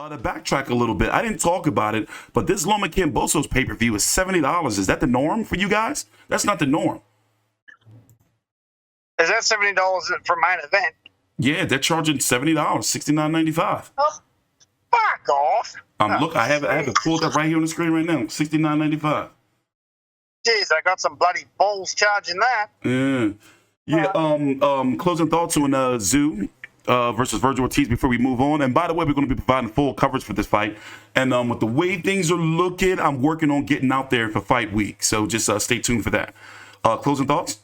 To backtrack a little bit, I didn't talk about it, but this Loma Kambosos pay-per-view is $70. Is that the norm for you guys? That's not the norm. Is that $70 for main event? Yeah, they're charging $70, $69.95. Oh, fuck off! Look, I have it pulled up right here on the screen right now, $69.95. Jeez, I got some bloody balls charging that. Yeah. Closing thoughts on Zoo versus Vergil Ortiz before we move on. And by the way, we're going to be providing full coverage for this fight. And with the way things are looking, I'm working on getting out there for fight week. So just stay tuned for that. Closing thoughts?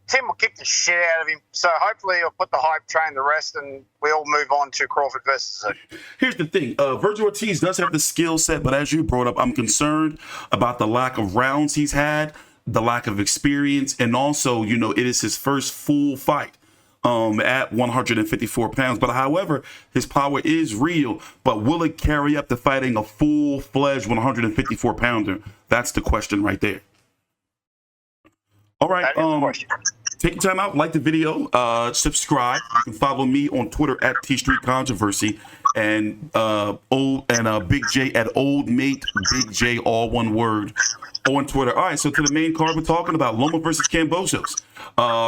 Tim will kick the shit out of him. So hopefully he'll put the hype train to rest and we all move on to Crawford versus Zoo. Here's the thing. Vergil Ortiz does have the skill set, but as you brought up, I'm concerned about the lack of rounds he's had, the lack of experience, and also, it is his first full fight at 154 pounds. But however, his power is real, but will it carry up to fighting a full-fledged 154 pounder? That's the question right there. All right. Take your time out, like the video, subscribe. You can follow me on Twitter at TstreeT Controversy and Big J at Old Mate Big J, all one word, on Twitter. All right, so to the main card, we're talking about Loma versus Kambosos.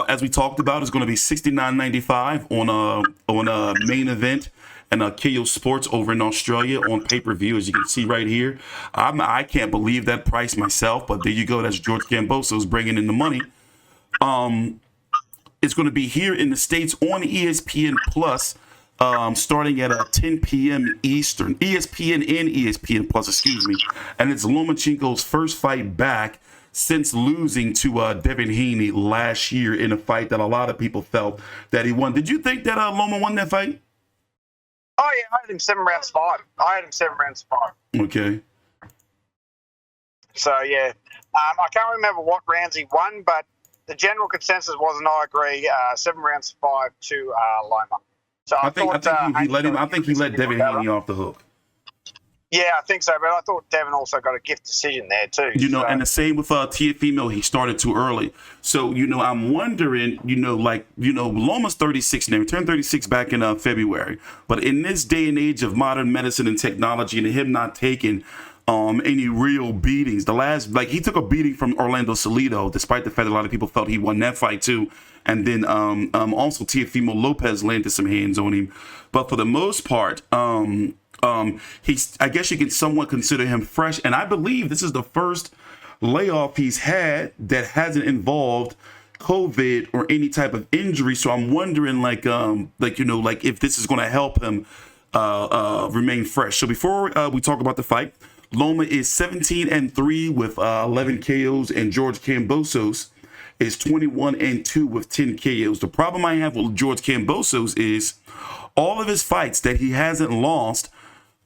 As we talked about, it's going to be $69.95 on main event and KO Sports over in Australia on pay-per-view, as you can see right here. I can't believe that price myself, but there you go. That's George Kambosos bringing in the money. It's going to be here in the States on ESPN Plus, starting at 10 p.m. Eastern. ESPN and ESPN Plus, excuse me. And it's Lomachenko's first fight back since losing to Devin Haney last year in a fight that a lot of people felt that he won. Did you think that Loma won that fight? Oh, yeah, I had him 7 rounds 5. Okay. So, yeah. I can't remember what rounds he won, but the general consensus was, and I agree, 7 rounds 5 to Loma. So I think he let Devin Haney off the hook. Yeah, I think so, but I thought Devin also got a gift decision there too. And the same with Teofimo, he started too early. So, I'm wondering, Loma's 36 now. He turned 36 back in February. But in this day and age of modern medicine and technology and him not taking any real beatings, he took a beating from Orlando Salido, despite the fact that a lot of people felt he won that fight too. And then also Teofimo Lopez landed some hands on him. But for the most part, I guess you can somewhat consider him fresh, and I believe this is the first layoff he's had that hasn't involved COVID or any type of injury. So I'm wondering, if this is going to help him remain fresh. So before we talk about the fight, Loma is 17-3 with 11 KOs, and George Kambosos is 21-2 with 10 KOs. The problem I have with George Kambosos is all of his fights that he hasn't lost.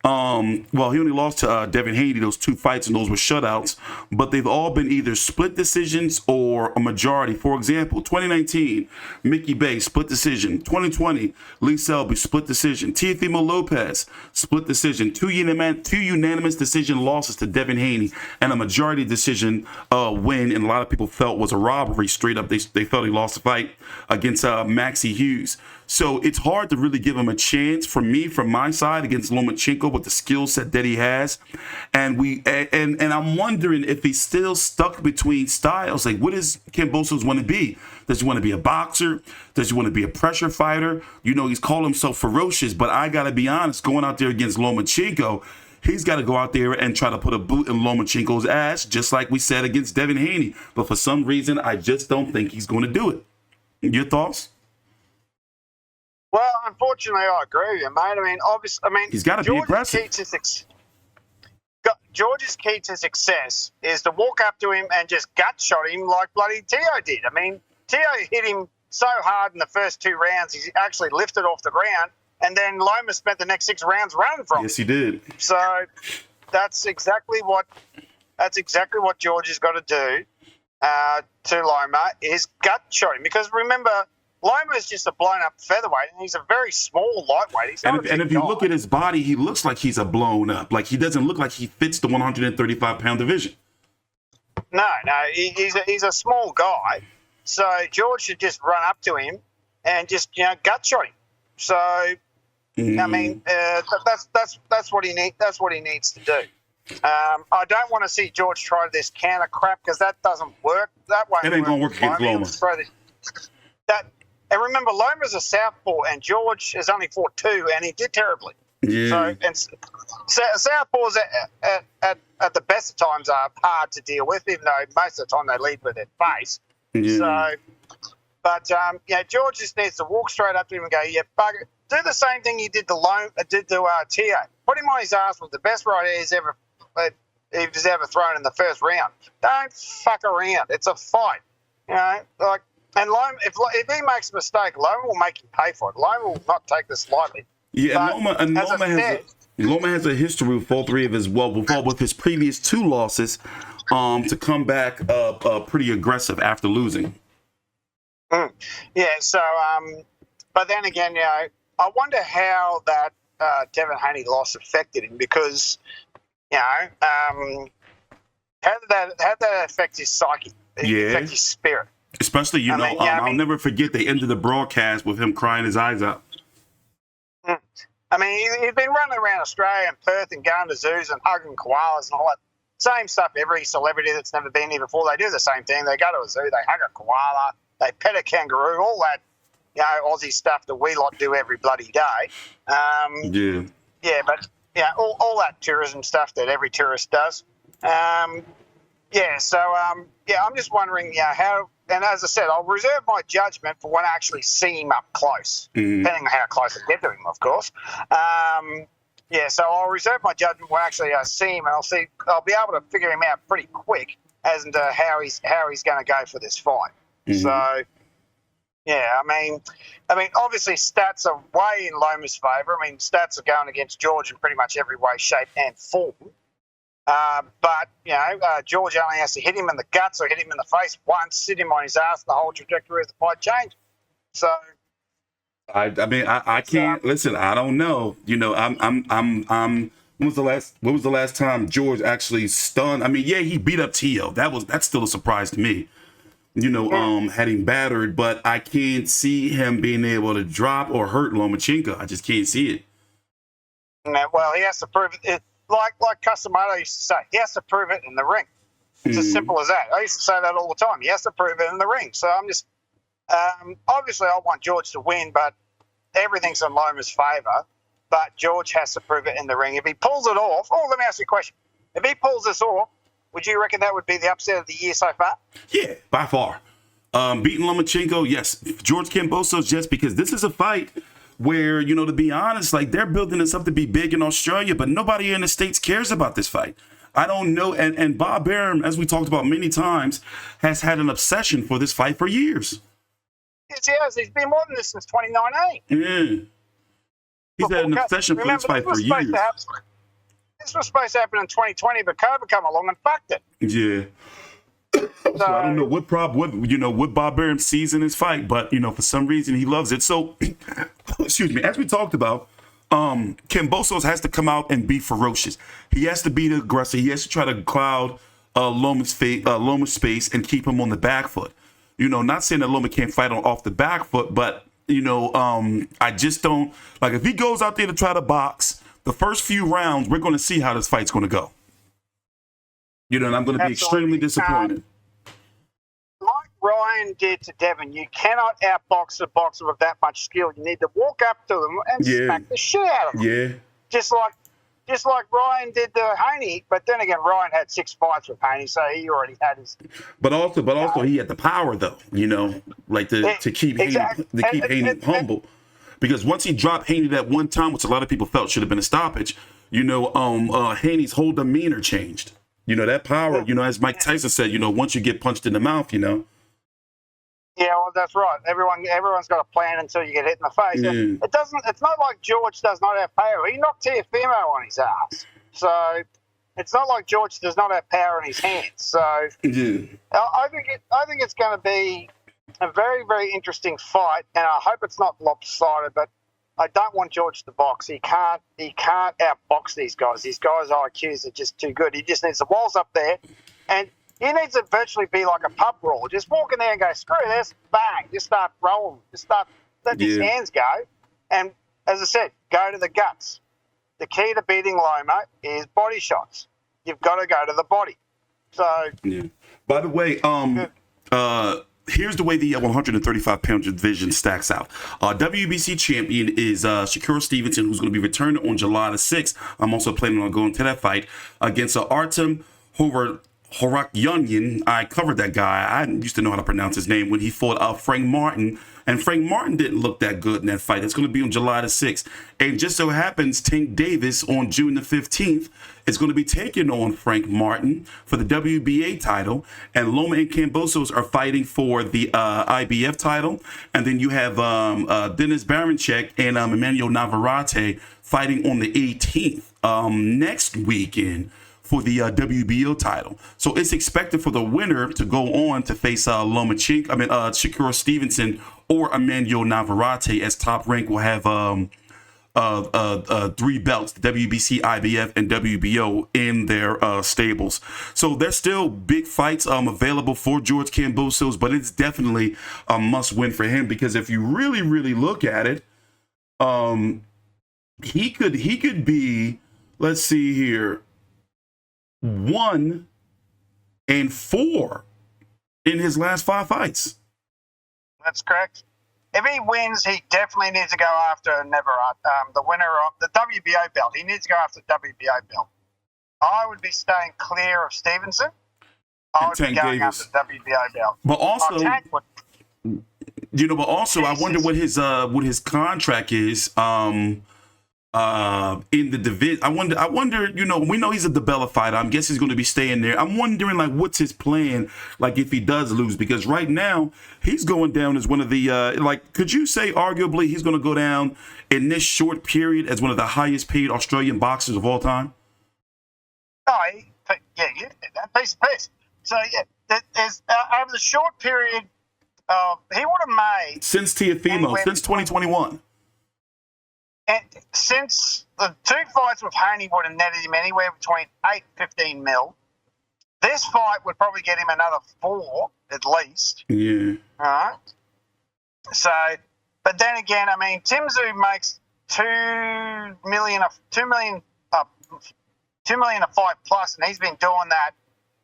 He only lost to Devin Haney, those 2 fights, and those were shutouts, but they've all been either split decisions or a majority. For example, 2019, Mickey Bay, split decision. 2020, Lee Selby, split decision. Teofimo Lopez, split decision. Two unanimous decision losses to Devin Haney, and a majority decision win, and a lot of people felt was a robbery. Straight up, they felt he lost the fight against Maxie Hughes. So it's hard to really give him a chance from my side against Lomachenko with the skill set that he has. And I'm wondering if he's still stuck between styles. Like, what does Kambosos want to be? Does he want to be a boxer? Does he want to be a pressure fighter? He's called himself ferocious, but I got to be honest, going out there against Lomachenko, he's got to go out there and try to put a boot in Lomachenko's ass, just like we said against Devin Haney. But for some reason, I just don't think he's going to do it. Your thoughts? Well, unfortunately, I agree with you, mate. He's got to be aggressive. George's key to success is to walk up to him and just gut shot him like bloody Tio did. Tio hit him so hard in the first 2 rounds, he actually lifted off the ground, and then Loma spent the next 6 rounds running from him. Yes, he did. So that's exactly what George has got to do to Loma, is gut shot him. Because remember, Loma is just a blown-up featherweight, and he's a very small lightweight. And if you look at his body, he looks like he's a blown-up. Like, he doesn't look like he fits the 135-pound division. No, he's a small guy. So George should just run up to him and just, gut shot him. So I mean, that's what he needs. That's what he needs to do. I don't want to see George try this counter crap because that doesn't work. That won't. It ain't gonna work against Loma. And remember, Loma's a southpaw, and George has only fought 2, and he did terribly. Yeah. So southpaws at the best of times are hard to deal with, even though most of the time they lead with their face. Yeah. So, but George just needs to walk straight up to him and go, "Yeah, bugger." Do the same thing you did to Tio. Put him on his ass with the best right he's ever thrown in the first round. Don't fuck around. It's a fight, And Loma, if he makes a mistake, Loma will make him pay for it. Loma will not take this lightly. Yeah, Loma has a history with all 3 of his with his previous 2 losses, to come back pretty aggressive after losing. Yeah. So, but then again, I wonder how that Devin Haney loss affected him because, how did that affect his psyche? Affect his spirit? Especially, I'll never forget they ended the broadcast with him crying his eyes out. I mean, he's been running around Australia and Perth and going to zoos and hugging koalas and all that same stuff. Every celebrity that's never been here before, they do the same thing. They go to a zoo, they hug a koala, they pet a kangaroo, all that, Aussie stuff that we lot do every bloody day. Yeah, but all that tourism stuff that every tourist does. I'm just wondering, how. And as I said, I'll reserve my judgment for when I actually see him up close, depending on how close I get to him, of course. So I'll reserve my judgment when actually I see him, and I'll be able to figure him out pretty quick as to how he's going to go for this fight. So, I mean, obviously stats are way in Loma's favour. I mean, stats are going against George in pretty much every way, shape, and form. But George only has to hit him in the guts or hit him in the face once, sit him on his ass, and the whole trajectory of the fight changes. So, I can't listen. I don't know. When was the last time George actually stunned? I mean, he beat up Tio. That's still a surprise to me. Had him battered, but I can't see him being able to drop or hurt Lomachenko. I just can't see it. Well, he has to prove it. Like Customato used to say, he has to prove it in the ring. It's as simple as that. I used to say that all the time. He has to prove it in the ring. So I'm just, obviously I want George to win, but everything's in Loma's favour. But George has to prove it in the ring. If he pulls it off, let me ask you a question. If he pulls this off, would you reckon that would be the upset of the year so far? Yeah, by far. Beating Lomachenko, yes. George Kambosos, yes, because this is a fight where, to be honest, they're building this up to be big in Australia, but nobody in the States cares about this fight. I don't know. And Bob Arum, as we talked about many times, has had an obsession for this fight for years. Yes, he has. He's been wanting this since 2019. Yeah. He's had an obsession for this fight for years. This was supposed to happen in 2020, but COVID come along and fucked it. Yeah. So I don't know what Bob Arum sees in his fight, but for some reason he loves it. So, excuse me. As we talked about, Kambosos has to come out and be ferocious. He has to be the aggressor. He has to try to cloud Loma's space and keep him on the back foot. Not saying that Loma can't fight off the back foot, but I just don't like if he goes out there to try to box the first few rounds. We're going to see how this fight's going to go. And I'm going to be extremely disappointed. Like Ryan did to Devin, you cannot outbox a boxer with that much skill. You need to walk up to them and smack the shit out of them. Yeah. Just like Ryan did to Haney, but then again, Ryan had 6 fights with Haney, so he already had his. But also, he had the power, though. To keep Haney humble, because once he dropped Haney that one time, which a lot of people felt should have been a stoppage, Haney's whole demeanor changed. That power, as Mike Tyson said, once you get punched in the mouth, Yeah, well, that's right. Everyone's got a plan until you get hit in the face. Yeah. It's not like George does not have power. He knocked Teofimo on his ass. So it's not like George does not have power in his hands. So I think it's going to be a very, very interesting fight, and I hope it's not lopsided, but I don't want George to box. He can't outbox these guys. These guys' IQs are just too good. He just needs the walls up there, and he needs to virtually be like a pub brawl. Just walk in there and go, screw this, bang, just start rolling. Just let his hands go, and as I said, go to the guts. The key to beating Loma is body shots. You've got to go to the body. So, yeah. By the way, here's the way the 135-pound division stacks out. WBC champion is Shakur Stevenson, who's going to be returning on July the 6th. I'm also planning on going to that fight against Artem Horakyunyan. I covered that guy. I used to know how to pronounce his name when he fought Frank Martin. And Frank Martin didn't look that good in that fight. It's going to be on July the 6th. And just so happens, Tank Davis on June the 15th is going to be taking on Frank Martin for the WBA title. And Loma and Kambosos are fighting for the IBF title. And then you have Denis Baranchek and Emmanuel Navarrete fighting on the 18th next weekend for the WBO title. So it's expected for the winner to go on to face Shakur Stevenson or Emmanuel Navarrete, as Top Rank will have 3 belts, WBC, IBF, and WBO in their stables. So there's still big fights available for George Kambosos, but it's definitely a must-win for him, because if you really, really look at it, he could be, let's see here, 1-4 in his last 5 fights. That's correct. If he wins, he definitely needs to go after the winner of the WBO belt. He needs to go after the WBO belt. I would be staying clear of Stevenson. I would be going after the WBO belt. But also, I wonder what his contract is. In the division, I wonder, we know he's a DeBella fighter. I guess he's going to be staying there. I'm wondering, like, what's his plan, like, if he does lose, because right now he's going down as one of the, could you say arguably he's going to go down in this short period as one of the highest paid Australian boxers of all time? Oh, that piece of piss. So, yeah, there's, over the short period, he would have made... Since Teofimo, since 2021. And since the 2 fights with Hemi would have netted him anywhere between 8 and 15 mil, this fight would probably get him another 4 at least. Yeah. All right. So, but then again, I mean, Tim Tszyu makes $2 million a fight plus, and he's been doing that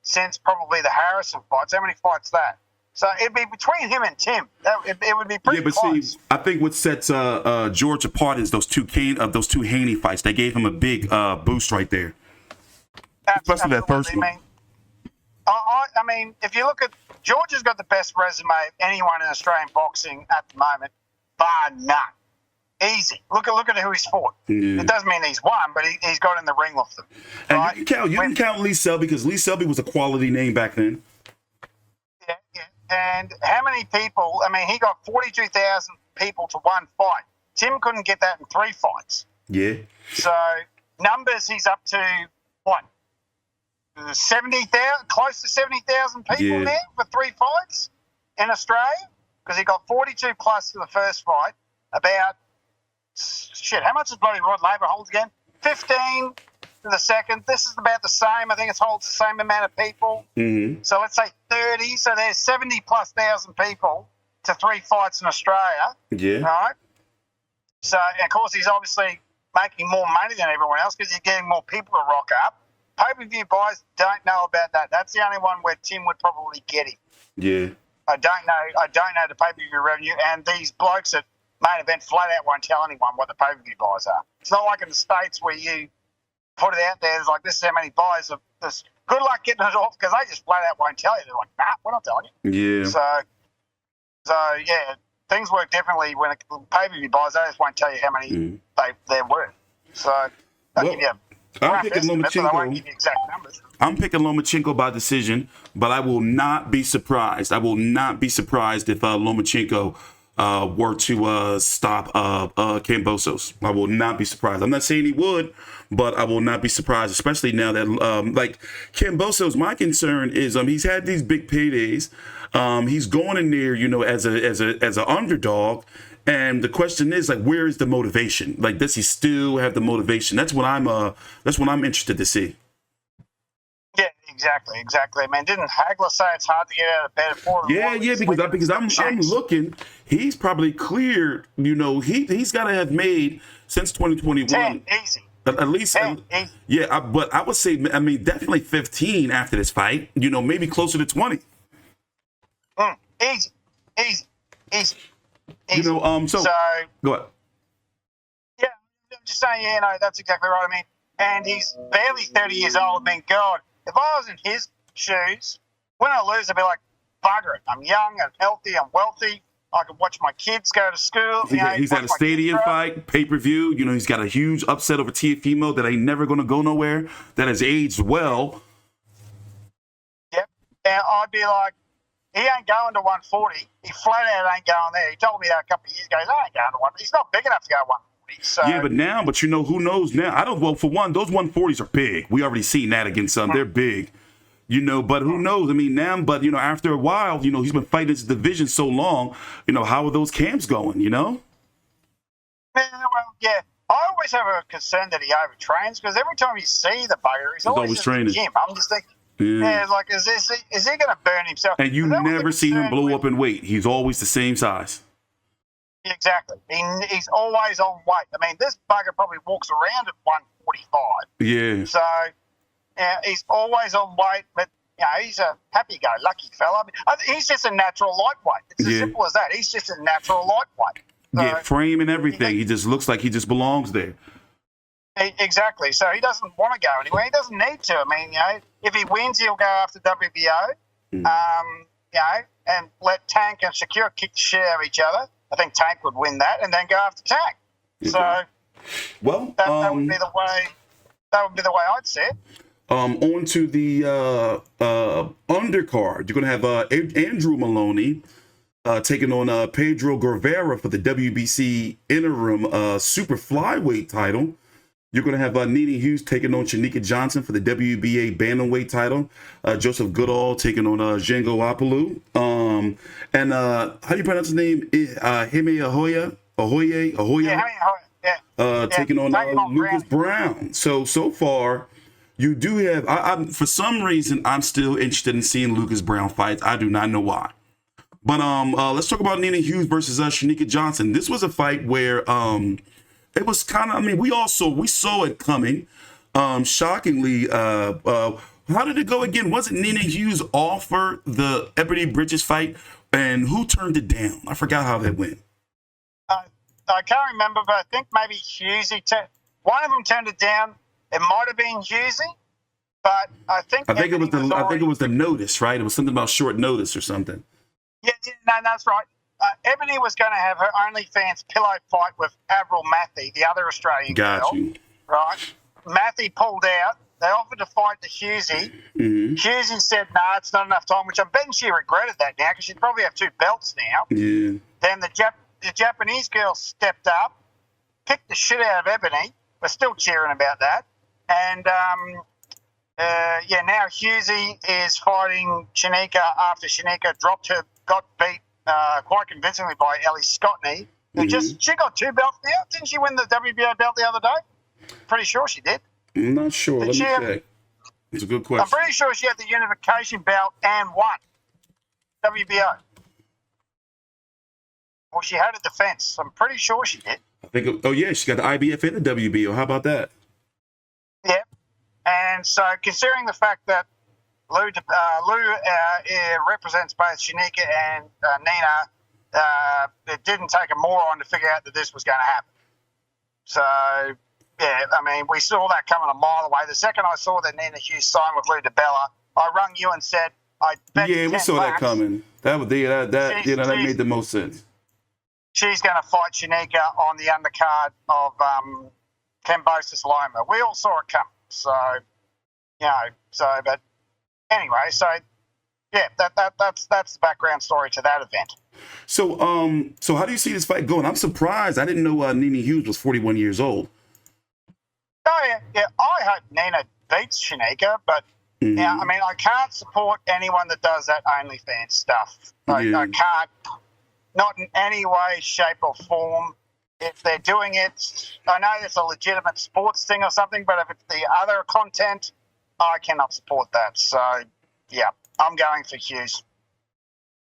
since probably the Harrison fights. How many fights that? So it'd be between him and Tim. It would be pretty close. See, I think what sets George apart is those two Haney fights. They gave him a big boost right there. Especially that first one. I mean, if you look at George has got the best resume of anyone in Australian boxing at the moment, bar none. Easy. Look at who he's fought. Yeah. It doesn't mean he's won, but he's got in the ring with them. And right? you can count Lee Selby, because Lee Selby was a quality name back then. Yeah. And how many people? I mean, he got 42,000 people to one fight. Tim couldn't get that in 3 fights. Yeah. So numbers, he's up to what? 70,000, close to 70,000 people now for 3 fights in Australia, because he got 42 plus for the first fight. About how much does bloody Rod Laver hold again? 15 to the second. This is about the same. I think it holds the same amount of people. Mm-hmm. So let's say 30. So there's 70 plus thousand people to 3 fights in Australia. Yeah. Right. So and of course he's obviously making more money than everyone else, because you're getting more people to rock up. Pay-per-view buys, don't know about that. That's the only one where Tim would probably get him. Yeah. I don't know the pay-per-view revenue, and these blokes at Main Event flat out won't tell anyone what the pay-per-view buys are. It's not like in the States where you put it out there, it's like, this is how many buys of this. Good luck getting it off, because they just flat out won't tell you. They're like, nah, we're not telling you. Yeah. So yeah, things work differently when it pay-per-view buys. They just won't tell you how many they're worth. So they'll give you I'm picking Lomachenko. I won't give you exact numbers. I'm picking Lomachenko by decision, but I will not be surprised. I will not be surprised if Lomachenko were to stop Kambosos. I will not be surprised. I'm not saying he would, but I will not be surprised, especially now that Kambosos, my concern is he's had these big paydays. He's going in there, as an underdog. And the question is, where is the motivation? Does he still have the motivation? That's what I'm interested to see. Yeah, exactly. I mean, didn't Hagler say it's hard to get out of bed at 4 in the morning? Because I'm looking. He's probably cleared. He's got to have made since 2021 10, easy. at least. 10, easy. Yeah, but I would say, I mean, definitely 15 after this fight. Maybe closer to 20. Easy. So go ahead. Yeah, I'm just saying, that's exactly right. I mean, and he's barely 30 years old. I mean, God, if I was in his shoes, win or lose, I'd be like, bugger it. I'm young, I'm healthy, I'm wealthy. I can watch my kids go to school. He's had a stadium fight, pay-per-view. He's got a huge upset over Tiafimo that ain't never going to go nowhere, that has aged well. Yep. And I'd be like, he ain't going to 140. He flat out ain't going there. He told me that a couple of years ago. He ain't going to 140. He's not big enough to go 140. So. Yeah, but who knows now? Well, for one, those 140s are big. We already seen that against some. They're big. But who knows? I mean, now, but, after a while, he's been fighting this division so long, how are those camps going, Yeah, well, yeah. I always have a concern that he overtrains because every time you see the bugger, he's always training. In the gym. I'm just thinking, like, is he going to burn himself? And you never see him blow up in weight. He's always the same size. Exactly. He's always on weight. I mean, this bugger probably walks around at 145. Yeah. So, he's always on weight, but he's a happy-go-lucky fella. I mean, he's just a natural lightweight. It's as simple as that. He's just a natural lightweight. So, frame and everything. He just looks like he just belongs there. Exactly. So he doesn't want to go anywhere. He doesn't need to. I mean, if he wins, he'll go after WBO. And let Tank and Shakur kick the shit out of each other. I think Tank would win that, and then go after Tank. So, that would be the way. That would be the way I'd see it. On to the undercard. You're going to have Andrew Moloney taking on Pedro Guevara for the WBC interim super flyweight title. You're going to have Nene Hughes taking on Cherneka Johnson for the WBA bantamweight title. Joseph Goodall taking on Django Opelu. And how do you pronounce his name? Hemi Ahoya? Yeah, taking on Lucas Browne. So far, you do have, I'm for some reason, I'm still interested in seeing Lucas Browne fights. I do not know why. But let's talk about Nene Hughes versus Cherneka Johnson. This was a fight where it was kind of, I mean, we saw it coming. Shockingly, how did it go again? Wasn't Nene Hughes offered the Ebony Bridges fight? And who turned it down? I forgot how that went. I can't remember, but I think maybe Hughesy. One of them turned it down. It might have been Hughesy, but I think it was the notice, right? It was something about short notice or something. Yeah, no, that's right. Ebony was going to have her OnlyFans pillow fight with Avril Matthey, the other Australian girl. Right? Matthey pulled out. They offered to fight to Hughesy. Mm-hmm. Hughesy said, "No, it's not enough time," which I'm betting she regretted that now because she'd probably have 2 belts now. Yeah. Then the Japanese girl stepped up, kicked the shit out of Ebony. We're still cheering about that. And, now Hughesy is fighting Cherneka after Cherneka got beat quite convincingly by Ellie Scottney. Mm-hmm. She got 2 belts now. Didn't she win the WBO belt the other day? Pretty sure she did. I'm not sure. Let me check. It's a good question. I'm pretty sure she had the unification belt and won WBO. Well, she had a defense. I'm pretty sure she did. I think. She got the IBF and the WBO. How about that? Yeah. And so, considering the fact that Lou represents both Cherneka and Nina, it didn't take a moron to figure out that this was going to happen. So, yeah, I mean, we saw that coming a mile away. The second I saw that Nina Hughes signed with Lou DiBella, I rung you and said, "I bet." Yeah, we saw that coming. That made the most sense. She's going to fight Cherneka on the undercard of Kambosos Loma. We all saw it coming. So, but anyway, yeah, that's the background story to that event. So how do you see this fight going? I'm surprised. I didn't know Nene Hughes was 41 years old. Oh yeah. I hope Nina beats Cherneka, but yeah, I mean, I can't support anyone that does that OnlyFans stuff. I can't, not in any way, shape, or form. If they're doing it, I know it's a legitimate sports thing or something, but if it's the other content, I cannot support that. So, yeah, I'm going for Hughes.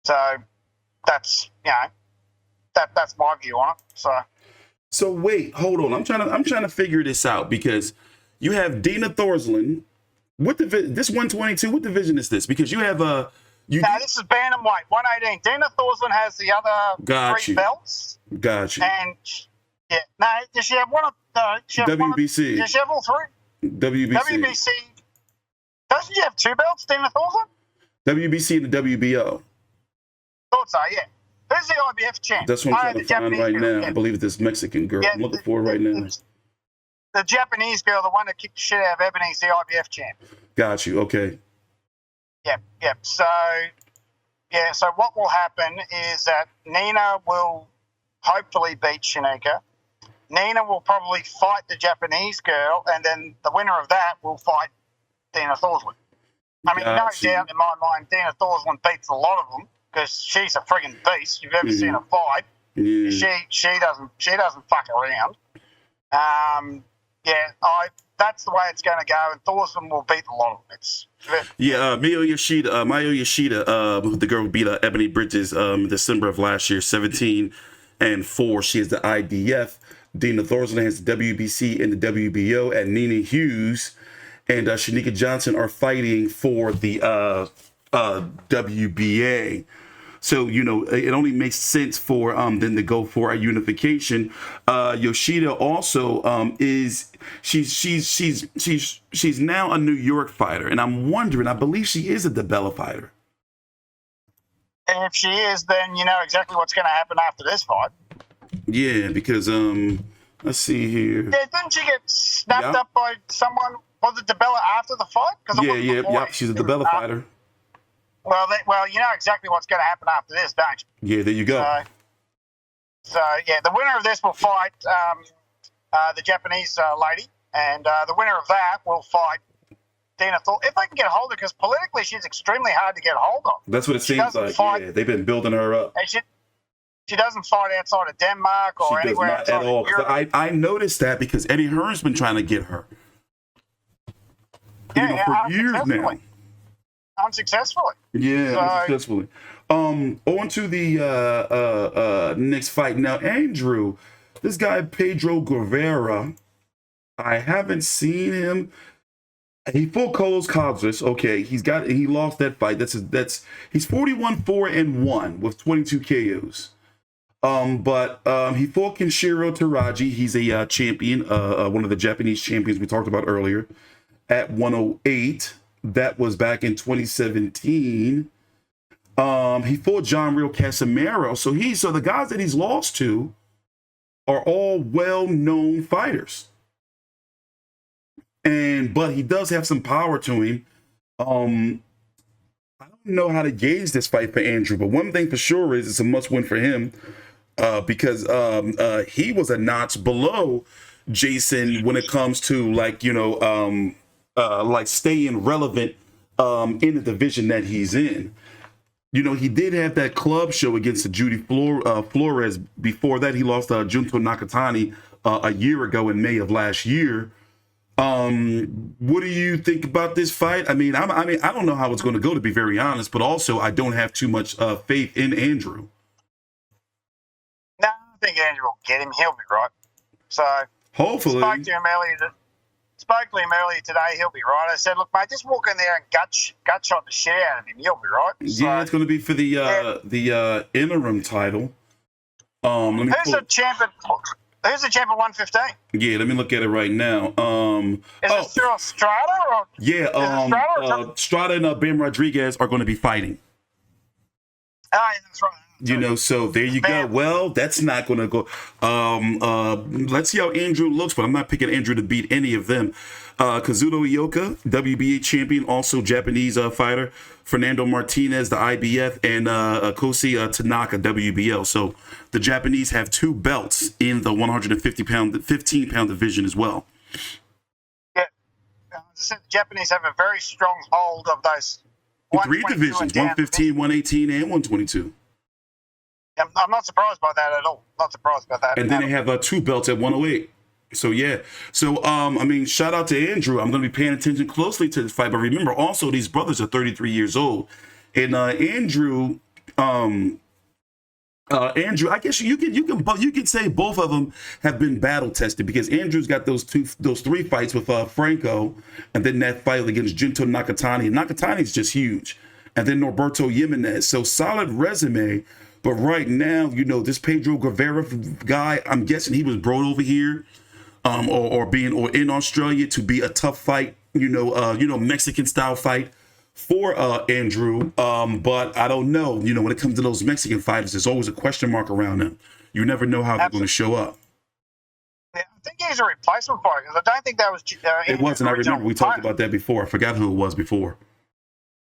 So that's that's my view on it. So wait, hold on. I'm trying to figure this out because you have Dina Thorslund. What this 122? What division is this? Because you have No, this is bantamweight 118. Dina Thorslund has the other three belts. Got you. And yeah, no, does she have one of the WBC? Does she have all three? WBC. Doesn't she have two belts, Dina Thorslund? WBC and the WBO. Thought so, yeah. Who's the IBF champ? That's what I'm trying to find right now. Yeah. I believe it's this Mexican girl. I'm looking for right now. The Japanese girl, the one that kicked the shit out of Ebony, is the IBF champ. Got you. Okay. Yep. So what will happen is that Nina will hopefully beat Cherneka. Nina will probably fight the Japanese girl, and then the winner of that will fight Dina Thorslund. I mean, no doubt in my mind, Dina Thorslund beats a lot of them because she's a friggin' beast. You've ever seen her fight? Yeah. She doesn't fuck around. That's the way it's going to go, and Thorslund will beat a lot of them. Mayo Yoshida, the girl who beat Ebony Bridges December of last year, 17-4. She has the IDF. Dina Thorslund has the WBC and the WBO, and Nina Hughes and Cherneka Johnson are fighting for the WBA. So, it only makes sense for them to go for a unification. Yoshida also she's now a New York fighter, and I'm wondering, I believe she is a DeBella fighter. And if she is, then you know exactly what's going to happen after this fight. Yeah, because let's see here. Yeah, didn't she get snapped up by someone? Was it DeBella after the fight? Yeah. She's a DeBella fighter. Well, you know exactly what's going to happen after this, don't you? Yeah, there you go. So the winner of this will fight the Japanese lady, and the winner of that will fight Dina Thorslund. If they can get a hold of her, because politically she's extremely hard to get a hold of. That's what it seems like. They've been building her up. And she doesn't fight outside of Denmark or anywhere outside of Europe. I noticed that because Eddie Hearn's been trying to get her. For years now. Unsuccessfully. Unsuccessfully. On to the next fight. Now, Andrew, this guy Pedro Guevara, I haven't seen him. He fought Carlos Kovalev. Okay, he lost that fight. He's 41-4-1 with 22 KOs. But he fought Kenshiro Teraji. He's a champion, one of the Japanese champions we talked about earlier, at 108. That was back in 2017. He fought John Real Casimiro. So the guys that he's lost to are all well-known fighters. But he does have some power to him. I don't know how to gauge this fight for Andrew, but one thing for sure is it's a must-win for him because he was a notch below Jason when it comes to staying relevant in the division that he's in. He did have that club show against the Judy Flores. Before that, he lost Junto Nakatani a year ago in May of last year. What do you think about this fight? I mean, I don't know how it's going to go, to be very honest, but also I don't have too much faith in Andrew. No, I think Andrew will get him. He'll be right. So hopefully. Spoke to him earlier today. He'll be right. I said, look, mate, just walk in there and gut shot the shit out of him. You'll be right. Yeah, it's going to be for the interim title. Who's the champion? Who's the champ at 115? Yeah, let me look at it right now. Is it still Strada? Or, Strada and Bam Rodriguez are going to be fighting. Oh, yeah, that's right. So there you go. Well, that's not going to go. Let's see how Andrew looks, but I'm not picking Andrew to beat any of them. Kazuto Ioka, WBA champion, also Japanese fighter. Fernando Martinez, the IBF, and Kosi Tanaka, WBL. So the Japanese have two belts in the 15-pound division as well. Yeah. As I said, the Japanese have a very strong hold of those three divisions, 115, 118, and 122. I'm not surprised by that at all. Not surprised by that. And then they have two belts at 108. So yeah. So I mean, shout out to Andrew. I'm going to be paying attention closely to this fight. But remember, also these brothers are 33 years old, and Andrew, I guess you can say both of them have been battle tested because Andrew's got those three fights with Franco, and then that fight against Junto Nakatani. Nakatani's just huge, and then Norberto Jimenez. So solid resume. But right now, this Pedro Guevara guy, I'm guessing he was brought over here, or in Australia to be a tough fight, Mexican style fight for Andrew, but I don't know. When it comes to those Mexican fighters, there's always a question mark around them. You never know how they're going to show up. Yeah, I think he's a replacement fighter because I don't think that was. It wasn't. I remember we talked about that before. I forgot who it was before.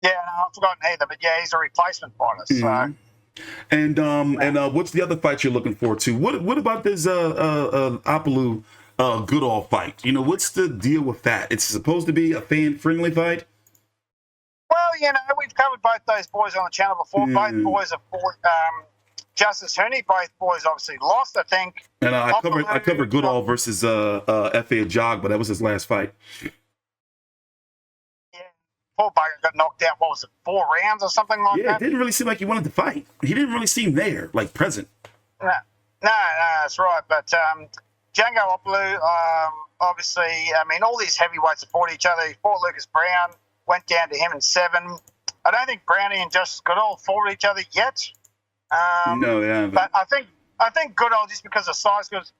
Yeah, no, I've forgotten either. But yeah, he's a replacement fighter. So. Mm-hmm. And what's the other fight you're looking forward to? What about this Opelu Goodall fight? What's the deal with that? It's supposed to be a fan-friendly fight. Well, we've covered both those boys on the channel before. Both boys have fought Justice Herney. Both boys obviously lost, I think. And I covered Goodall versus F.A. Jog, but that was his last fight. Yeah, poor bugger got knocked out, 4 rounds or something like that? Yeah, it didn't really seem like he wanted to fight. He didn't really seem there, like present. No, that's right. But Django Opelu, obviously, I mean, all these heavyweights support each other. He fought Lucas Browne. Went down to him in 7. I don't think Browne and Justice Goodall fought each other yet. No, yeah. But I think Goodall, just because of size, because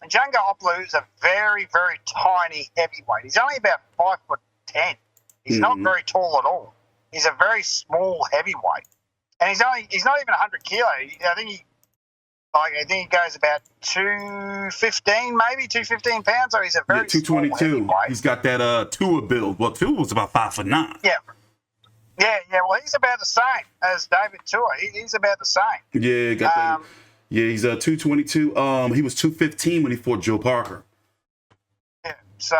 Django Opelu is a very, very tiny heavyweight. He's only about 5'10". He's not very tall at all. He's a very small heavyweight, and he's not even 100 kilo. I think he goes about 215, maybe 215 pounds. So he's a very 222. He's got that Tua build. Well, Tua was about 5'9". Yeah. Well, he's about the same as David Tua. He's about the same. Yeah, got that. Yeah, he's 222. He was 215 when he fought Joe Parker. Yeah. So,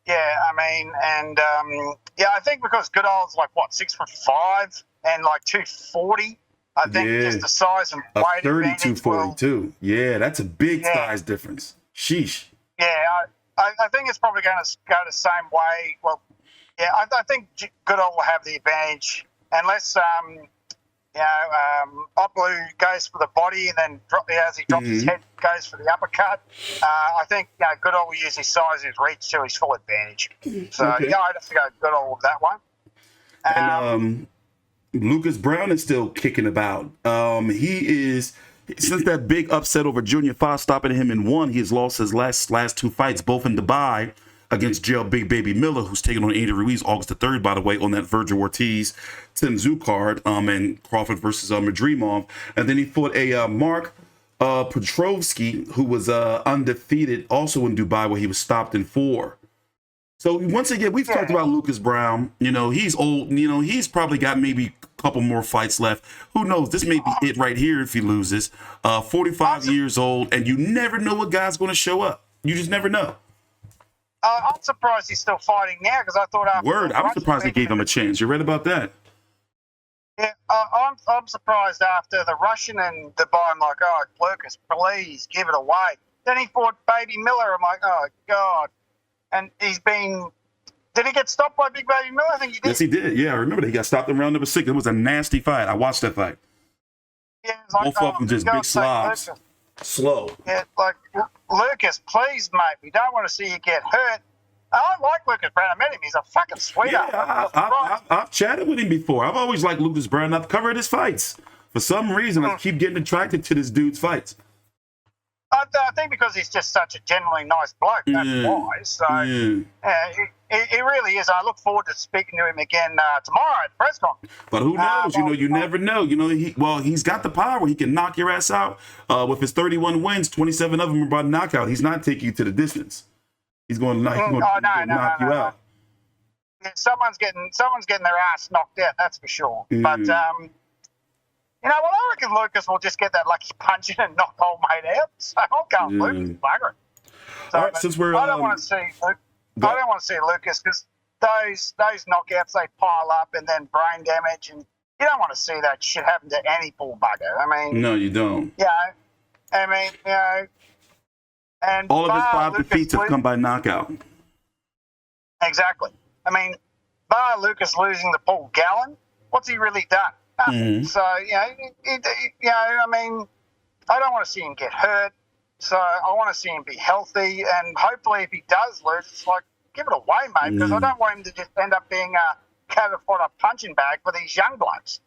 yeah, I mean, and I think because Goodall's 6'5" and 240. I think just the size and weight 32-42. Yeah, that's a big size difference. Sheesh. Yeah, I think it's probably going to go the same way. Well, yeah, I think Goodall will have the advantage unless Opelu goes for the body and then as he drops his head, goes for the uppercut. I think Goodall will use his size and his reach to his full advantage. So I'd have to go Goodall with that one. And Lucas Browne is still kicking about. He is, since that big upset over Junior Fa stopping him in 1, he has lost his last 2 fights, both in Dubai against Jail Big Baby Miller, who's taking on Andy Ruiz August the 3rd, by the way, on that Virgil Ortiz Tim Tszyu card, and Crawford versus Madrimov. And then he fought a Mark Petrovsky, who was undefeated, also in Dubai, where he was stopped in 4. So once again, we've talked about Lucas Browne. He's old. He's probably got maybe a couple more fights left. Who knows? This may be it right here if he loses. 45 years old, and you never know what guy's going to show up. You just never know. I'm surprised he's still fighting now because I thought after I'm surprised they gave him a chance. You read about that? Yeah, I'm surprised after the Russian and Dubai. I'm like, oh, Lucas, please give it away. Then he fought Baby Miller. I'm like, oh God. And did he get stopped by Big Baby Miller? I think he did. Yes, he did. Yeah, I remember that. He got stopped in round number 6. It was a nasty fight. I watched that fight. Yeah, both of them just big slobs. Slow. Yeah, Lucas, please, mate. We don't want to see you get hurt. I like Lucas Browne. I met him. He's a fucking sweetheart. Yeah, I've chatted with him before. I've always liked Lucas Browne. I've covered his fights. For some reason, I keep getting attracted to this dude's fights. I think because he's just such a genuinely nice bloke, that's why. So, he really is. I look forward to speaking to him again tomorrow at the press conference. But who knows? You never know. He's got the power. He can knock your ass out. With his 31 wins, 27 of them are by knockout. He's not taking you to the distance. He's going to knock you out. Yeah, someone's getting their ass knocked out, that's for sure. But, I reckon Lucas will just get that lucky punch in and knock old mate out. So I'll go with Lucas, bugger. So, all right, since we're I don't want to see Lucas because those knockouts, they pile up and then brain damage, and you don't want to see that shit happen to any poor bugger. I mean, no, you don't. Yeah, I mean, And All of his bar 5 defeats have come by knockout. Exactly. I mean, bar Lucas losing to Paul Gallen, what's he really done? Nothing. So, I mean, I don't want to see him get hurt. So I want to see him be healthy. And hopefully if he does lose, it's like, give it away, mate, because I don't want him to just end up being a cat of a punching bag for these young blokes.